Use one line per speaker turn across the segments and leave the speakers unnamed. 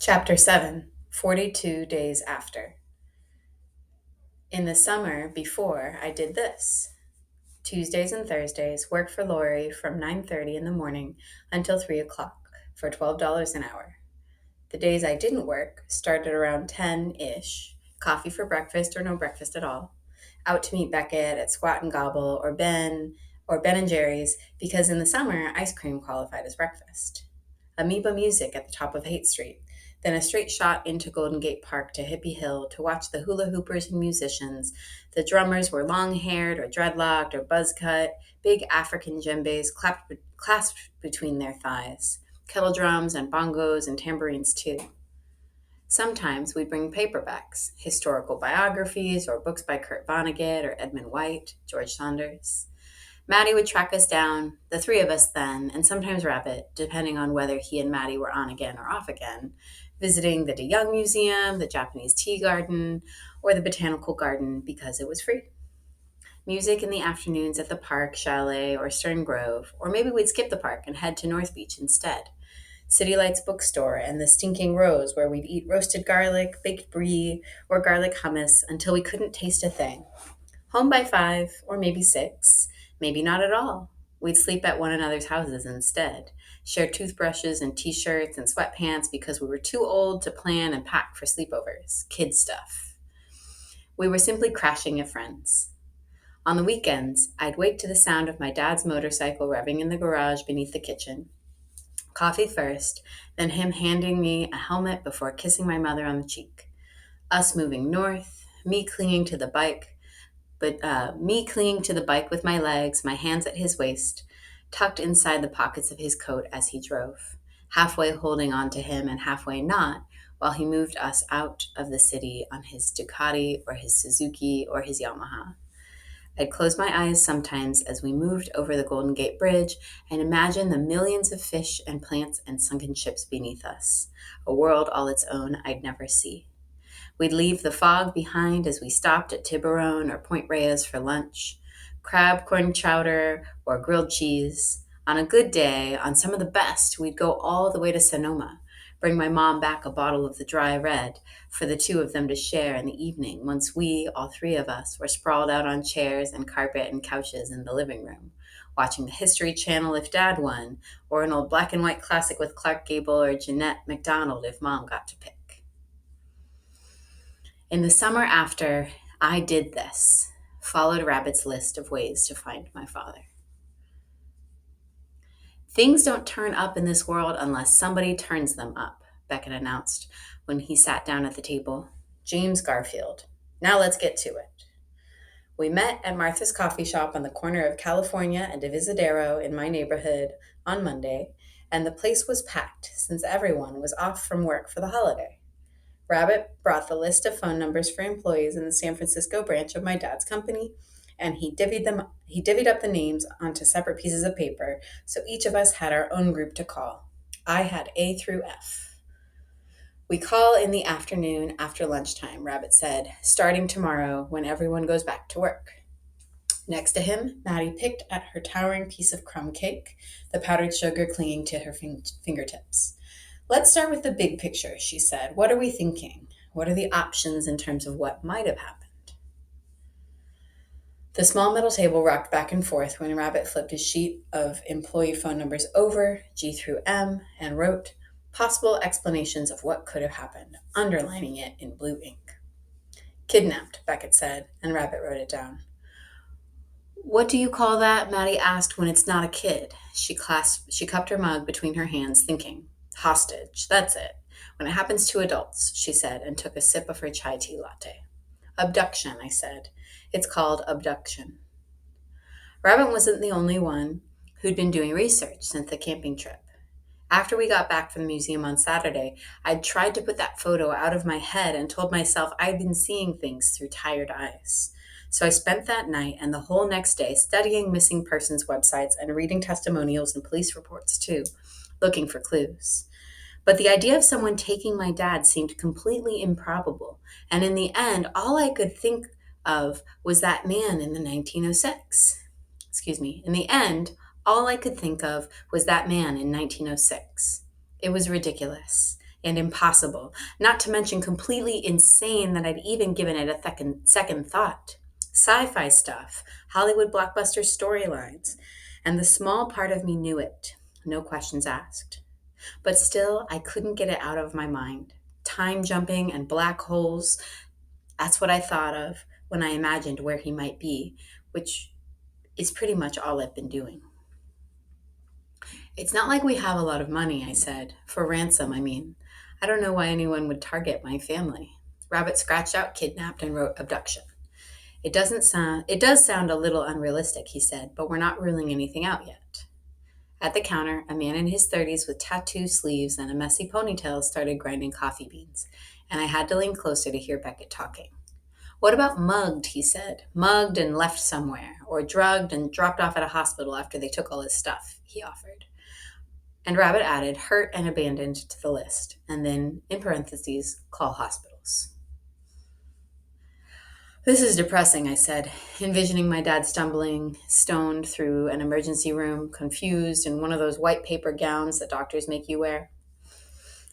Chapter 7, 42 Days After. In the summer before, I did this. Tuesdays and Thursdays, work for Lori from 9:30 in the morning until 3 o'clock for $12 an hour. The days I didn't work started around 10-ish, coffee for breakfast or no breakfast at all, out to meet Beckett at Squat and Gobble or Ben and Jerry's because in the summer ice cream qualified as breakfast. Amoeba music at the top of Haight Street, then a straight shot into Golden Gate Park to Hippie Hill to watch the hula hoopers and musicians. The drummers were long-haired or dreadlocked or buzz-cut, big African djembes clasped between their thighs, kettle drums and bongos and tambourines too. Sometimes we'd bring paperbacks, historical biographies or books by Kurt Vonnegut or Edmund White, George Saunders. Maddie would track us down, the three of us then, and sometimes Rabbit, depending on whether he and Maddie were on again or off again, visiting the De Young Museum, the Japanese Tea Garden, or the Botanical Garden because it was free. Music in the afternoons at the park, chalet, or Stern Grove, or maybe we'd skip the park and head to North Beach instead. City Lights bookstore and the Stinking Rose, where we'd eat roasted garlic, baked brie, or garlic hummus until we couldn't taste a thing. Home by 5, or maybe 6, maybe not at all. We'd sleep at one another's houses instead, share toothbrushes and t-shirts and sweatpants because we were too old to plan and pack for sleepovers, kid stuff. We were simply crashing at friends. On the weekends, I'd wake to the sound of my dad's motorcycle revving in the garage beneath the kitchen. Coffee first, then him handing me a helmet before kissing my mother on the cheek. Us moving north, me clinging to the bike with my legs, my hands at his waist, tucked inside the pockets of his coat as he drove, halfway holding on to him and halfway not, while he moved us out of the city on his Ducati or his Suzuki or his Yamaha. I'd close my eyes sometimes as we moved over the Golden Gate Bridge and imagine the millions of fish and plants and sunken ships beneath us, a world all its own I'd never see. We'd leave the fog behind as we stopped at Tiburon or Point Reyes for lunch, crab corn chowder or grilled cheese. On a good day, on some of the best, we'd go all the way to Sonoma, bring my mom back a bottle of the dry red for the two of them to share in the evening once we, all three of us, were sprawled out on chairs and carpet and couches in the living room, watching the History Channel if Dad won, or an old black and white classic with Clark Gable or Jeanette MacDonald if Mom got to pick. In the summer after I did this, followed Rabbit's list of ways to find my father. Things don't turn up in this world unless somebody turns them up, Beckett announced when he sat down at the table. James Garfield. Now let's get to it. We met at Martha's coffee shop on the corner of California and Divisadero in my neighborhood on Monday, and the place was packed since everyone was off from work for the holiday. Rabbit brought the list of phone numbers for employees in the San Francisco branch of my dad's company, and he divvied up the names onto separate pieces of paper, so each of us had our own group to call. I had A through F. We call in the afternoon after lunchtime, Rabbit said, starting tomorrow when everyone goes back to work. Next to him, Maddie picked at her towering piece of crumb cake, the powdered sugar clinging to her fingertips. Let's start with the big picture, she said. What are we thinking? What are the options in terms of what might have happened? The small metal table rocked back and forth when Rabbit flipped his sheet of employee phone numbers over, G through M, and wrote possible explanations of what could have happened, underlining it in blue ink. Kidnapped, Beckett said, and Rabbit wrote it down. What do you call that? Maddie asked when it's not a kid. She cupped her mug between her hands, thinking. Hostage, that's it. When it happens to adults, she said, and took a sip of her chai tea latte. Abduction, I said. It's called abduction. Rabbit wasn't the only one who'd been doing research since the camping trip. After we got back from the museum on Saturday, I'd tried to put that photo out of my head and told myself I'd been seeing things through tired eyes. So I spent that night and the whole next day studying missing persons websites and reading testimonials and police reports too, looking for clues. But the idea of someone taking my dad seemed completely improbable, and in the end, all I could think of was that man in the 1906. In the end, all I could think of was that man in 1906. It was ridiculous. and impossible, not to mention completely insane that I'd even given it a second thought. Sci-fi stuff, Hollywood blockbuster storylines, and the small part of me knew it, no questions asked. But still, I couldn't get it out of my mind. Time jumping and black holes, that's what I thought of when I imagined where he might be, which is pretty much all I've been doing. It's not like we have a lot of money, I said. For ransom, I mean. I don't know why anyone would target my family. Rabbit scratched out kidnapped and wrote abduction. It does sound a little unrealistic, he said, but we're not ruling anything out yet. At the counter, a man in his 30s with tattoo sleeves and a messy ponytail started grinding coffee beans, and I had to lean closer to hear Beckett talking. What about mugged, he said. Mugged and left somewhere, or drugged and dropped off at a hospital after they took all his stuff, he offered. And Rabbit added hurt and abandoned to the list, and then, in parentheses, call hospitals. This is depressing, I said, envisioning my dad stumbling, stoned through an emergency room, confused in one of those white paper gowns that doctors make you wear.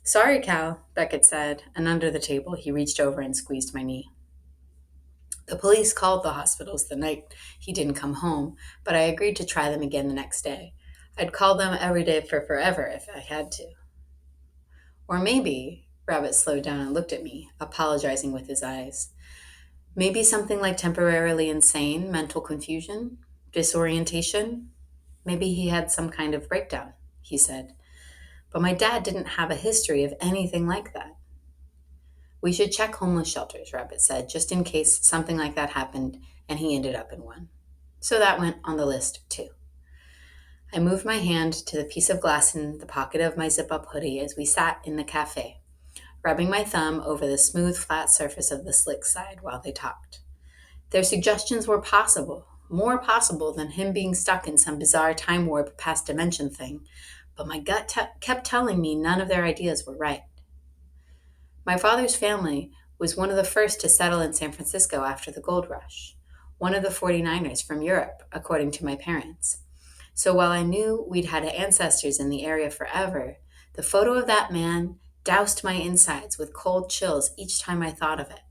Sorry, Cal, Beckett said, and under the table he reached over and squeezed my knee. The police called the hospitals the night he didn't come home, but I agreed to try them again the next day. I'd call them every day for forever if I had to. Or maybe, Rabbit slowed down and looked at me, apologizing with his eyes. Maybe something like temporarily insane, mental confusion, disorientation. Maybe he had some kind of breakdown, he said. But my dad didn't have a history of anything like that. We should check homeless shelters, Rabbit said, just in case something like that happened and he ended up in one. So that went on the list, too. I moved my hand to the piece of glass in the pocket of my zip-up hoodie as we sat in the cafe, rubbing my thumb over the smooth, flat surface of the slick side while they talked. Their suggestions were possible, more possible than him being stuck in some bizarre time warp past dimension thing, but my gut kept telling me none of their ideas were right. My father's family was one of the first to settle in San Francisco after the gold rush, one of the 49ers from Europe, according to my parents. So while I knew we'd had ancestors in the area forever, the photo of that man doused my insides with cold chills each time I thought of it.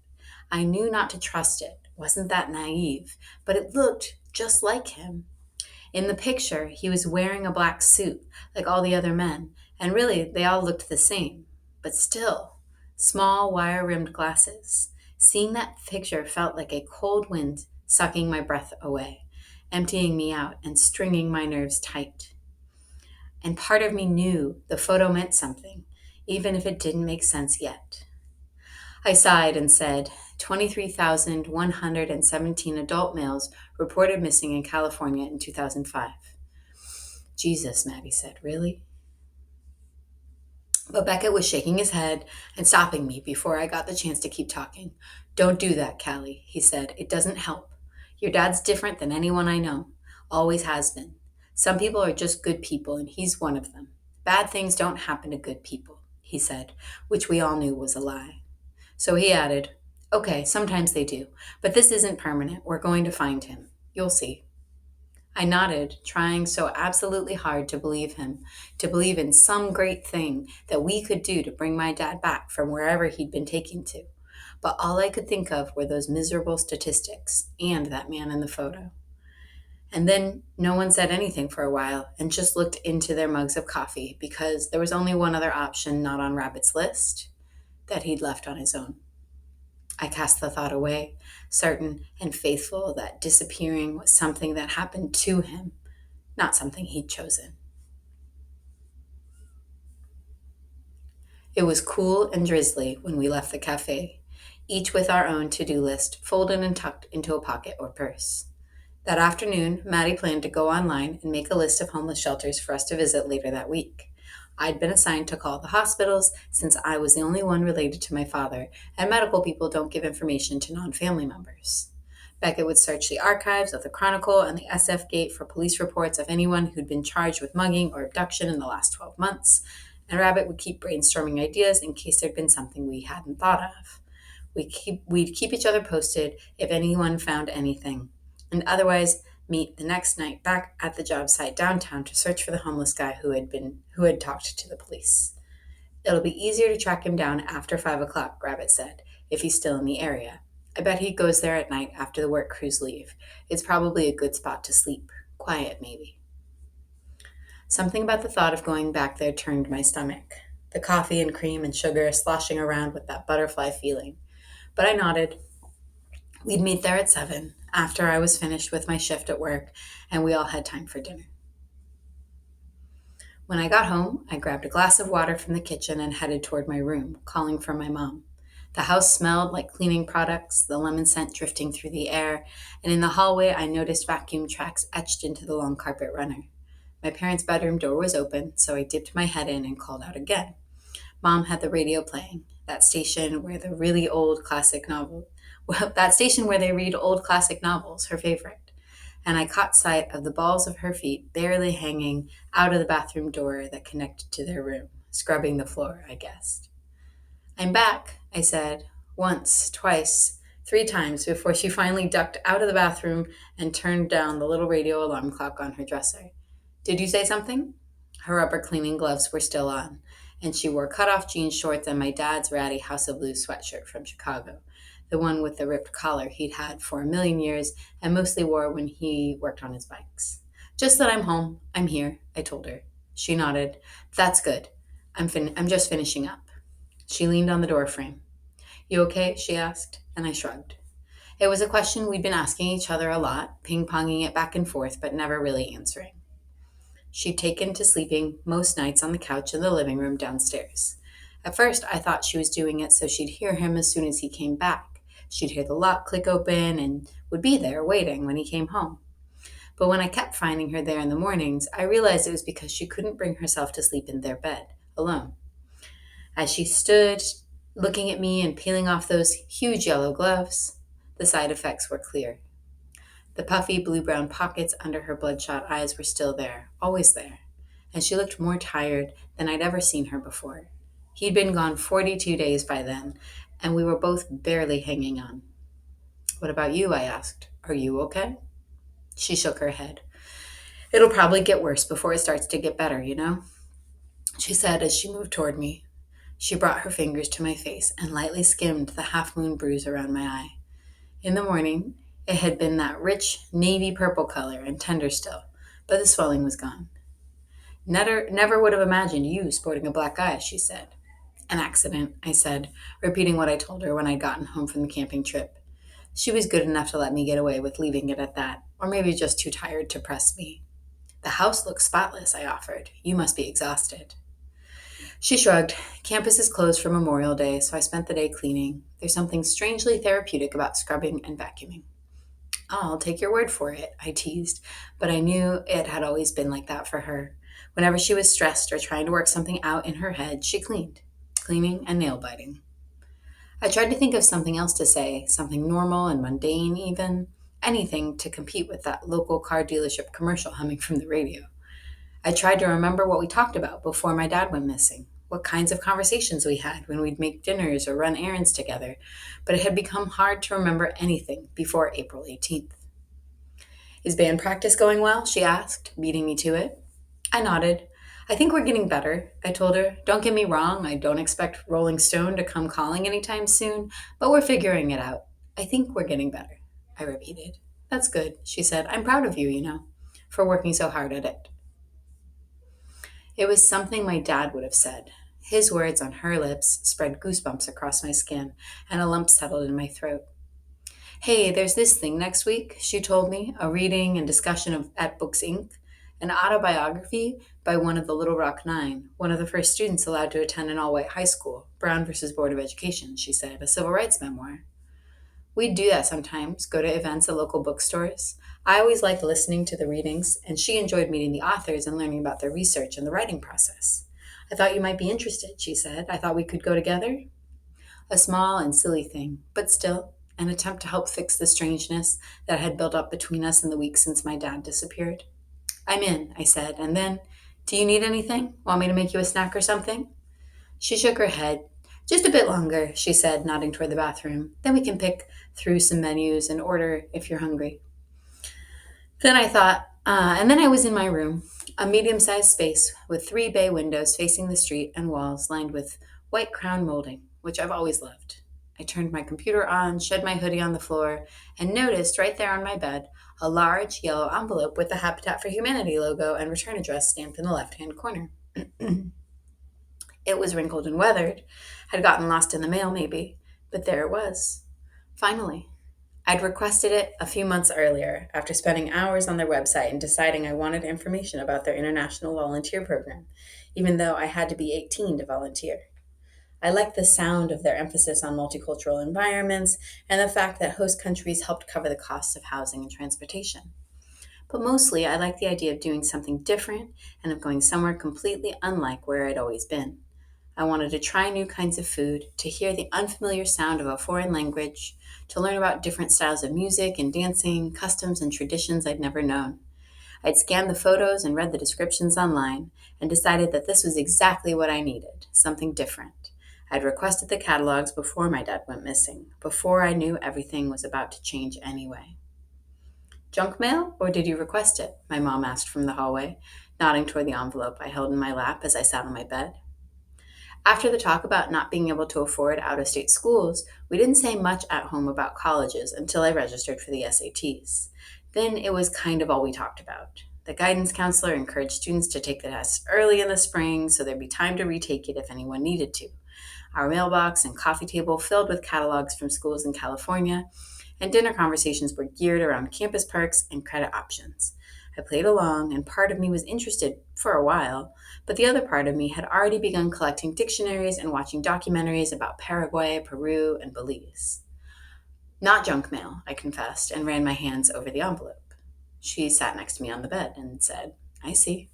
I knew not to trust it, wasn't that naive, but it looked just like him. In the picture, he was wearing a black suit, like all the other men, and really, they all looked the same. But still, small wire-rimmed glasses. Seeing that picture felt like a cold wind sucking my breath away, emptying me out and stringing my nerves tight. And part of me knew the photo meant something, even if it didn't make sense yet. I sighed and said, 23,117 adult males reported missing in California in 2005. Jesus, Maddie said, really? But Beckett was shaking his head and stopping me before I got the chance to keep talking. Don't do that, Callie, he said. It doesn't help. Your dad's different than anyone I know. Always has been. Some people are just good people, and he's one of them. Bad things don't happen to good people, he said, which we all knew was a lie. So he added, okay, sometimes they do, but this isn't permanent. We're going to find him. You'll see. I nodded, trying so absolutely hard to believe him, to believe in some great thing that we could do to bring my dad back from wherever he'd been taken to. But all I could think of were those miserable statistics and that man in the photo. And then no one said anything for a while and just looked into their mugs of coffee because there was only one other option not on Rabbit's list that he'd left on his own. I cast the thought away, certain and faithful that disappearing was something that happened to him, not something he'd chosen. It was cool and drizzly when we left the cafe, each with our own to-do list folded and tucked into a pocket or purse. That afternoon, Maddie planned to go online and make a list of homeless shelters for us to visit later that week. I'd been assigned to call the hospitals since I was the only one related to my father, and medical people don't give information to non-family members. Beckett would search the archives of the Chronicle and the SF Gate for police reports of anyone who'd been charged with mugging or abduction in the last 12 months, and Rabbit would keep brainstorming ideas in case there'd been something we hadn't thought of. We'd keep each other posted if anyone found anything, and otherwise meet the next night back at the job site downtown to search for the homeless guy who had talked to the police. It'll be easier to track him down after 5 o'clock, Rabbit said, if he's still in the area. I bet he goes there at night after the work crews leave. It's probably a good spot to sleep. Quiet, maybe. Something about the thought of going back there turned my stomach. The coffee and cream and sugar sloshing around with that butterfly feeling. But I nodded. We'd meet there at 7, after I was finished with my shift at work, and we all had time for dinner. When I got home, I grabbed a glass of water from the kitchen and headed toward my room, calling for my mom. The house smelled like cleaning products, the lemon scent drifting through the air, and in the hallway I noticed vacuum tracks etched into the long carpet runner. My parents' bedroom door was open, so I dipped my head in and called out again. Mom had the radio playing, that station where the really old classic novel, well, that station where they read old classic novels, her favorite. And I caught sight of the balls of her feet barely hanging out of the bathroom door that connected to their room, scrubbing the floor, I guessed. I'm back, I said, once, twice, 3 times before she finally ducked out of the bathroom and turned down the little radio alarm clock on her dresser. Did you say something? Her rubber cleaning gloves were still on, and she wore cut-off jean shorts and my dad's ratty House of Blues sweatshirt from Chicago, the one with the ripped collar he'd had for a million years and mostly wore when he worked on his bikes. Just that I'm home. I'm here, I told her. She nodded. That's good. I'm just finishing up. She leaned on the doorframe. You okay? She asked, and I shrugged. It was a question we'd been asking each other a lot, ping-ponging it back and forth, but never really answering. She'd taken to sleeping most nights on the couch in the living room downstairs. At first, I thought she was doing it so she'd hear him as soon as he came back. She'd hear the lock click open and would be there waiting when he came home. But when I kept finding her there in the mornings, I realized it was because she couldn't bring herself to sleep in their bed, alone. As she stood, looking at me and peeling off those huge yellow gloves, the side effects were clear. The puffy blue-brown pockets under her bloodshot eyes were still there, always there, and she looked more tired than I'd ever seen her before. He'd been gone 42 days by then, and we were both barely hanging on. What about you? I asked. Are you okay? She shook her head. It'll probably get worse before it starts to get better, you know? She said as she moved toward me. She brought her fingers to my face and lightly skimmed the half-moon bruise around my eye. In the morning, it had been that rich navy purple color and tender still, but the swelling was gone. Never would have imagined you sporting a black eye, she said. An accident, I said, repeating what I told her when I'd gotten home from the camping trip. She was good enough to let me get away with leaving it at that, or maybe just too tired to press me. The house looks spotless, I offered. You must be exhausted. She shrugged. Campus is closed for Memorial Day, so I spent the day cleaning. There's something strangely therapeutic about scrubbing and vacuuming. I'll take your word for it, I teased, but I knew it had always been like that for her. Whenever she was stressed or trying to work something out in her head, she cleaned. Cleaning and nail biting. I tried to think of something else to say, something normal and mundane even, anything to compete with that local car dealership commercial humming from the radio. I tried to remember what we talked about before my dad went missing, what kinds of conversations we had when we'd make dinners or run errands together, but it had become hard to remember anything before April 18th. Is band practice going well? She asked, beating me to it. I nodded. I think we're getting better, I told her. Don't get me wrong, I don't expect Rolling Stone to come calling anytime soon, but we're figuring it out. I think we're getting better, I repeated. That's good, she said. I'm proud of you, for working so hard at it. It was something my dad would have said. His words on her lips spread goosebumps across my skin, and a lump settled in my throat. Hey, there's this thing next week, she told me, a reading and discussion at Books Inc., an autobiography by one of the Little Rock Nine, one of the first students allowed to attend an all-white high school, Brown versus Board of Education, she said, a civil rights memoir. We'd do that sometimes, go to events at local bookstores. I always liked listening to the readings, and she enjoyed meeting the authors and learning about their research and the writing process. I thought you might be interested, she said. I thought we could go together. A small and silly thing, but still, an attempt to help fix the strangeness that had built up between us in the weeks since my dad disappeared. I'm in, I said, and then, do you need anything? Want me to make you a snack or something? She shook her head. Just a bit longer, she said, nodding toward the bathroom. Then we can pick through some menus and order if you're hungry. And then I was in my room. A medium-sized space with 3 bay windows facing the street and walls lined with white crown molding, which I've always loved. I turned my computer on, shed my hoodie on the floor, and noticed right there on my bed a large yellow envelope with the Habitat for Humanity logo and return address stamped in the left-hand corner. It was wrinkled and weathered, had gotten lost in the mail maybe, but there it was. Finally. I'd requested it a few months earlier after spending hours on their website and deciding I wanted information about their international volunteer program, even though I had to be 18 to volunteer. I liked the sound of their emphasis on multicultural environments and the fact that host countries helped cover the costs of housing and transportation. But mostly, I liked the idea of doing something different and of going somewhere completely unlike where I'd always been. I wanted to try new kinds of food, to hear the unfamiliar sound of a foreign language, to learn about different styles of music and dancing, customs and traditions I'd never known. I'd scanned the photos and read the descriptions online and decided that this was exactly what I needed, something different. I'd requested the catalogs before my dad went missing, before I knew everything was about to change anyway. Junk mail, or did you request it? My mom asked from the hallway, nodding toward the envelope I held in my lap as I sat on my bed. After the talk about not being able to afford out of state schools, we didn't say much at home about colleges until I registered for the SATs. Then it was kind of all we talked about. The guidance counselor encouraged students to take the test early in the spring so there'd be time to retake it if anyone needed to. Our mailbox and coffee table filled with catalogs from schools in California, and dinner conversations were geared around campus perks and credit options. I played along, and part of me was interested for a while, but the other part of me had already begun collecting dictionaries and watching documentaries about Paraguay, Peru, and Belize. Not junk mail, I confessed, and ran my hands over the envelope. She sat next to me on the bed and said, I see.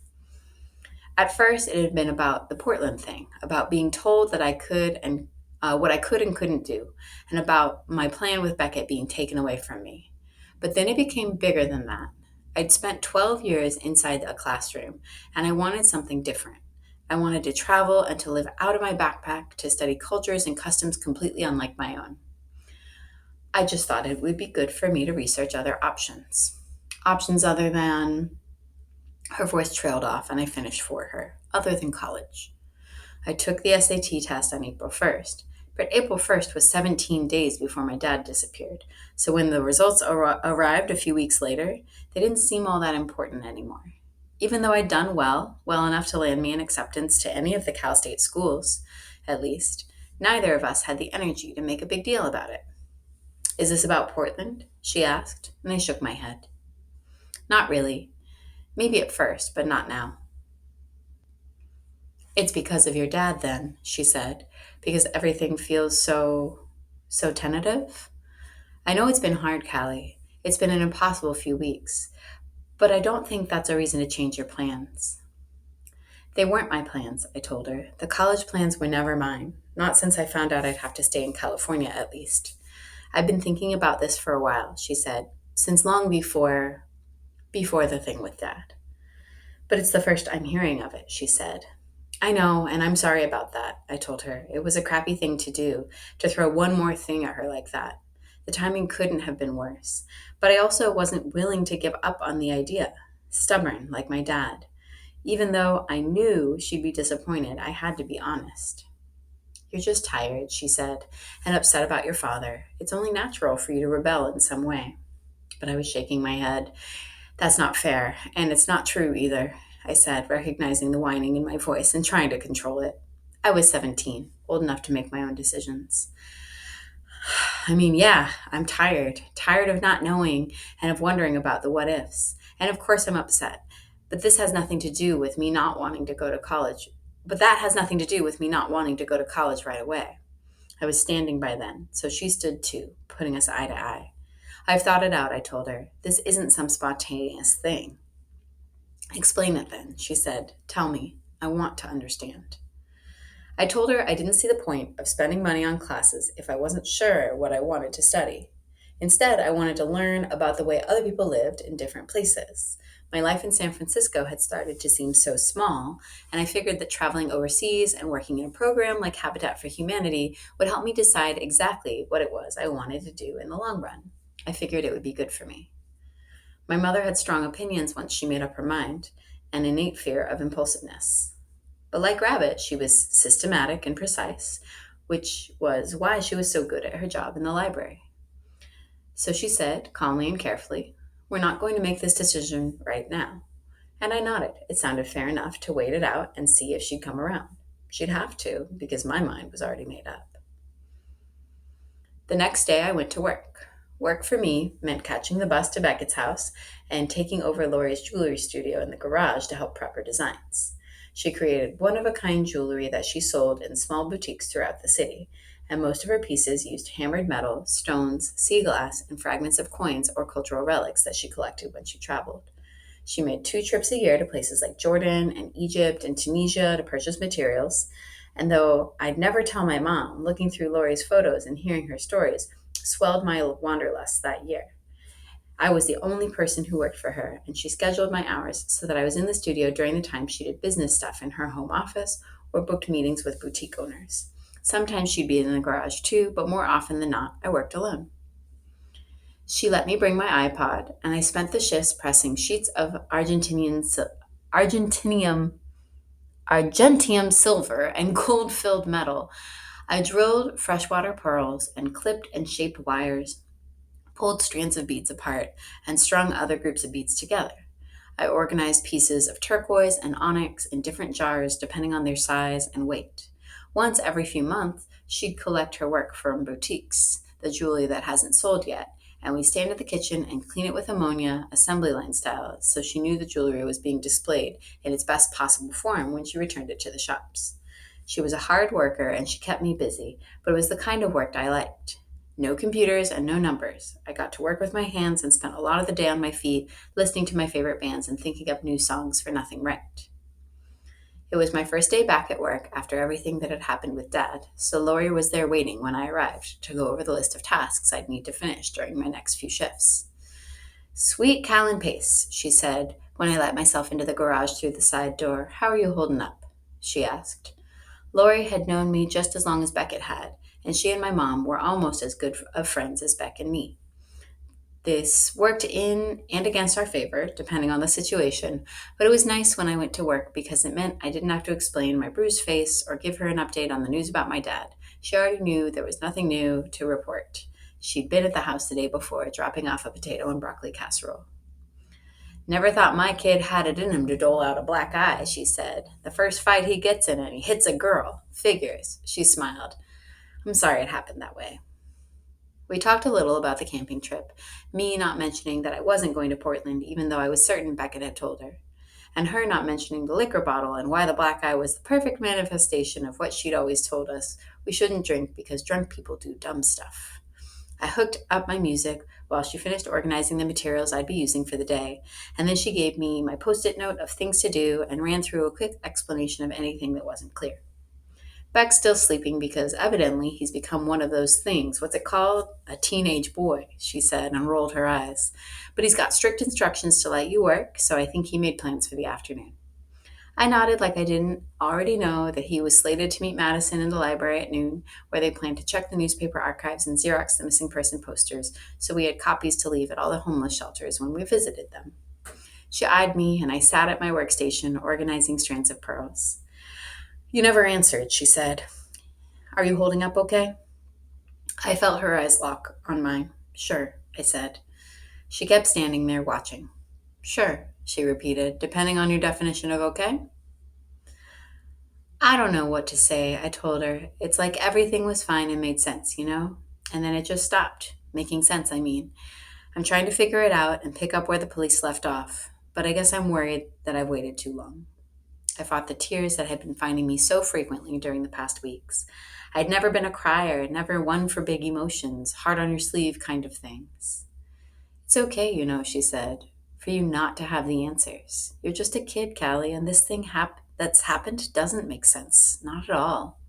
At first, it had been about the Portland thing, about being told that I could and what I could and couldn't do, and about my plan with Beckett being taken away from me. But then it became bigger than that. I'd spent 12 years inside a classroom, and I wanted something different. I wanted to travel and to live out of my backpack, to study cultures and customs completely unlike my own. I just thought it would be good for me to research other options. Options other than. Her voice trailed off, and I finished for her. Other than college. I took the SAT test on April 1st, but April 1st was 17 days before my dad disappeared, so when the results arrived a few weeks later, they didn't seem all that important anymore. Even though I'd done well enough to land me an acceptance to any of the Cal State schools, at least, neither of us had the energy to make a big deal about it. Is this about Portland? She asked, and I shook my head. Not really. Maybe at first, but not now. It's because of your dad then, she said, because everything feels so tentative. I know it's been hard, Callie. It's been an impossible few weeks, but I don't think that's a reason to change your plans. They weren't my plans, I told her. The college plans were never mine, not since I found out I'd have to stay in California at least. I've been thinking about this for a while, she said, since long before the thing with Dad. But it's the first I'm hearing of it, she said. I know, and I'm sorry about that, I told her. It was a crappy thing to do, to throw one more thing at her like that. The timing couldn't have been worse. But I also wasn't willing to give up on the idea. Stubborn, like my dad. Even though I knew she'd be disappointed, I had to be honest. You're just tired, she said, and upset about your father. It's only natural for you to rebel in some way. But I was shaking my head. That's not fair, and it's not true either, I said, recognizing the whining in my voice and trying to control it. I was 17, old enough to make my own decisions. I mean, yeah, I'm tired of not knowing and of wondering about the what ifs. And of course, I'm upset. But this has nothing to do with me not wanting to go to college. But that has nothing to do with me not wanting to go to college right away. I was standing by then, so she stood too, putting us eye to eye. I've thought it out, I told her. This isn't some spontaneous thing. Explain it then, she said. Tell me. I want to understand. I told her I didn't see the point of spending money on classes if I wasn't sure what I wanted to study. Instead, I wanted to learn about the way other people lived in different places. My life in San Francisco had started to seem so small, and I figured that traveling overseas and working in a program like Habitat for Humanity would help me decide exactly what it was I wanted to do in the long run. I figured it would be good for me. My mother had strong opinions once she made up her mind. an innate fear of impulsiveness. But like Rabbit, she was systematic and precise, which was why she was so good at her job in the library. So she said, calmly and carefully, "We're not going to make this decision right now." And I nodded. It sounded fair enough to wait it out and see if she'd come around. She'd have to, because my mind was already made up. The next day, I went to work. Work for me meant catching the bus to Beckett's house and taking over Lori's jewelry studio in the garage to help prep her designs. She created one of a kind jewelry that she sold in small boutiques throughout the city, and most of her pieces used hammered metal, stones, sea glass, and fragments of coins or cultural relics that she collected when she traveled. She made 2 trips a year to places like Jordan and Egypt and Tunisia to purchase materials. And though I'd never tell my mom, looking through Lori's photos and hearing her stories swelled my wanderlust that year. I was the only person who worked for her, and she scheduled my hours so that I was in the studio during the time she did business stuff in her home office or booked meetings with boutique owners. Sometimes she'd be in the garage too, but more often than not, I worked alone. She let me bring my iPod, and I spent the shifts pressing sheets of Argentinium, Argentium silver and gold-filled metal. I drilled freshwater pearls and clipped and shaped wires, pulled strands of beads apart, and strung other groups of beads together. I organized pieces of turquoise and onyx in different jars depending on their size and weight. Once every few months, she'd collect her work from boutiques, the jewelry that hasn't sold yet, and we'd stand at the kitchen and clean it with ammonia, assembly line style, so she knew the jewelry was being displayed in its best possible form when she returned it to the shops. She was a hard worker and she kept me busy, but it was the kind of work I liked. No computers and no numbers. I got to work with my hands and spent a lot of the day on my feet, listening to my favorite bands and thinking up new songs for nothing right. It was my first day back at work after everything that had happened with Dad, so Lori was there waiting when I arrived to go over the list of tasks I'd need to finish during my next few shifts. "Sweet Cal and Pace," she said when I let myself into the garage through the side door. "How are you holding up?" she asked. Lori had known me just as long as Beckett had, and she and my mom were almost as good of friends as Beck and me. This worked in and against our favor, depending on the situation, but it was nice when I went to work because it meant I didn't have to explain my bruised face or give her an update on the news about my dad. She already knew there was nothing new to report. She'd been at the house the day before, dropping off a potato and broccoli casserole. "Never thought my kid had it in him to dole out a black eye," she said. "The first fight he gets in and he hits a girl. Figures." She smiled. "I'm sorry it happened that way." We talked a little about the camping trip, me not mentioning that I wasn't going to Portland, even though I was certain Beckett had told her, and her not mentioning the liquor bottle and why the black eye was the perfect manifestation of what she'd always told us: we shouldn't drink because drunk people do dumb stuff. I hooked up my music while she finished organizing the materials I'd be using for the day, and then she gave me my post-it note of things to do and ran through a quick explanation of anything that wasn't clear. "Beck's still sleeping because evidently he's become one of those things. What's it called? A teenage boy," she said and rolled her eyes. "But he's got strict instructions to let you work, so I think he made plans for the afternoon." I nodded like I didn't already know that he was slated to meet Madison in the library at noon, where they planned to check the newspaper archives and Xerox the missing person posters, so we had copies to leave at all the homeless shelters when we visited them. She eyed me, and I sat at my workstation organizing strands of pearls. "You never answered," she said. "Are you holding up okay?" I felt her eyes lock on mine. "Sure," I said. She kept standing there watching. "Sure," she repeated, "depending on your definition of okay." "I don't know what to say," I told her. "It's like everything was fine and made sense, you know? And then it just stopped. Making sense, I mean. I'm trying to figure it out and pick up where the police left off, but I guess I'm worried that I've waited too long." I fought the tears that had been finding me so frequently during the past weeks. I'd never been a crier, never one for big emotions, heart on your sleeve kind of things. "It's okay, you know," she said, "for you not to have the answers. You're just a kid, Callie, and this thing that's happened doesn't make sense. Not at all."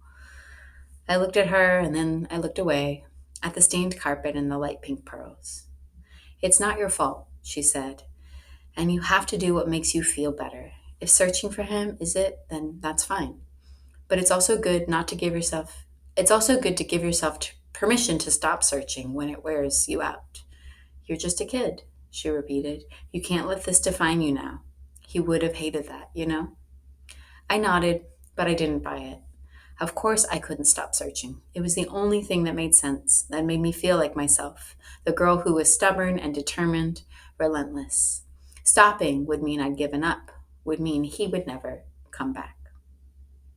I looked at her and then I looked away, at the stained carpet and the light pink pearls. "It's not your fault," she said, "and you have to do what makes you feel better. If searching for him is it, then that's fine. But it's also good not to give yourself it's also good to give yourself permission to stop searching when it wears you out. You're just a kid," she repeated. "You can't let this define you now. He would have hated that, I nodded, but I didn't buy it. Of course, I couldn't stop searching. It was the only thing that made sense, that made me feel like myself, the girl who was stubborn and determined, relentless. Stopping would mean I'd given up, would mean he would never come back.